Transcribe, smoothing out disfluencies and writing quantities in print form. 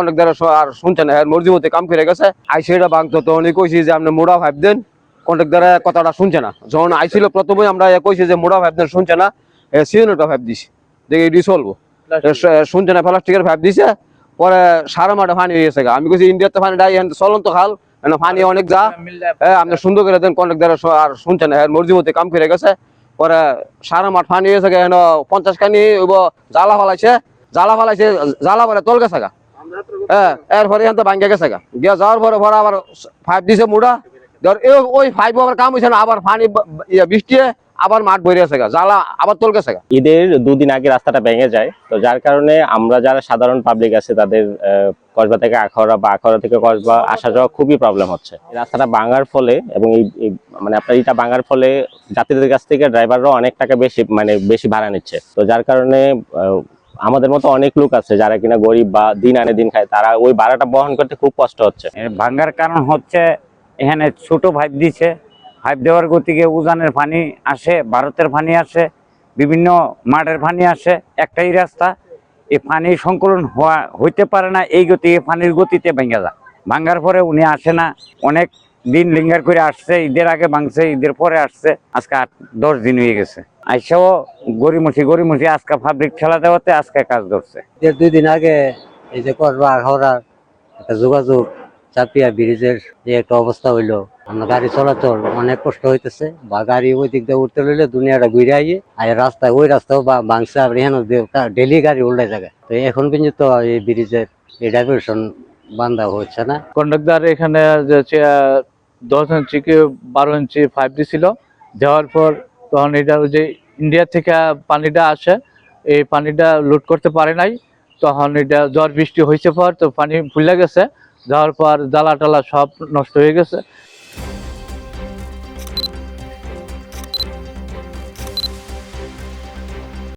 অনেক দ্বারা আর শুনছে না, মর্জি মতো কাম করে গেছে। আইসি এটা ভাঙতো, তো উনি কইছি যে আপনি মোড়া ভাব দেন, কন্ট্রাক্ট দ্বারা কথাটা শুনছে না। যখন আইছিল প্রথমে আমরা কইছি যে মোড়া ভাব দেন, শুনছে না, সিজনটা ভাব দিছি দেখি এটি চলবো, শুনছে না, প্লাস্টিকের ভাব দিছে। পরে সারা মাঠে পানি হয়ে গেছে। আমি কইছি ইন্ডিয়াতে পানি ডাই চলন্ত খাল, পানি অনেক যা, আপনি সুন্দর করে দেন। কন্ট্রাক্ট দ্বারা আর শুনছে না, মর্জি মতো কাম করে গেছে। পরে সারা মাঠ পানি হয়েছে, 50 কানি জ্বালা ফালাইছে, জ্বালা পরে তল গেছে গা। এরপরে এখন তো ভাঙ্গে গেছে গা, গিয়া যাওয়ার পরে পরে আবার 5 দিছে মুড়া। ধর ওই 5 আবার কাম হয়েছে না, আবার পানি বৃষ্টি আবার মাঠ ভরে আছে গা, জ্বালা আবার তল গেছে গা। ঈদের 2 দিন আগে রাস্তাটা ভেঙে যায়, তো যার কারণে আমরা যারা সাধারণ পাবলিক আছে তাদের কসবা থেকে আখাউড়া বা আখাউড়া থেকে কসবা আসা যাওয়া খুবই প্রবলেম হচ্ছে। রাস্তাটা ভাঙার ফলে এবং এই মানে আপনার এটা ভাঙার ফলে যাত্রীদের কাছ থেকে ড্রাইভাররাও অনেক টাকা বেশি ভাড়া নিচ্ছে। তো যার কারণে আমাদের মতো অনেক লোক আছে যারা কিনা গরিব বা দিন আনে দিন খায়, তারা ওই ভাড়াটা বহন করতে খুব কষ্ট হচ্ছে। ভাঙার কারণ হচ্ছে এখানে ছোট পাইপ দিছে, পাইপ দেওয়ার গতিকে উজানের পানি আসে, ভারতের পানি আসে, বিভিন্ন মাঠের পানি আসে, একটাই রাস্তা। এই পানি সংকলন হইতে পারে না, এই পানির গতিতে ভেঙে যায়। ভাঙার পরে উনি আসে না, অনেক দিন লিঙ্গার করে আসছে, ঈদের আগে ভাঙছে, ঈদের পরে আসছে, আজকে 8-10 দিন হয়ে গেছে। আইসাও গরিমসি আজকে ফাব্রিক ঠেলা দেওয়াতে আজকে কাজ ধরছে। 2 দিন আগে এই যে কসবা আখাউড়ার একটা যোগাযোগ চাপিয়া ব্রিজের যে একটা অবস্থা হইলো, আমরা গাড়ি চলাচল অনেক কষ্ট হইতেছে, বা গাড়ি ওই দিক দিয়ে উঠতে লইলে দুনিয়াটা ঘুরে আইয়ে আর রাস্তায় ওই রাস্তাও বা ভাঙছে, আর এখানে ডেলি গাড়ি উল্টায় জায়গায়। তো এখন পর্যন্ত এই ব্রিজের এই ডাইভারশন বান্ধা হচ্ছে না। কন্ডাক্টর এখানে 10 ইঞ্চি কি 12 ইঞ্চি পাইপ দিছিল, দেওয়ার পর তখন এটা যে ইন্ডিয়া থেকে পানিটা আসে, এই পানিটা লোড করতে পারে নাই। তখন এটা ঝড় বৃষ্টি হয়েছে পর তো পানি ফুলে গেছে, যাওয়ার পর জ্বালা টালা সব নষ্ট হয়ে গেছে।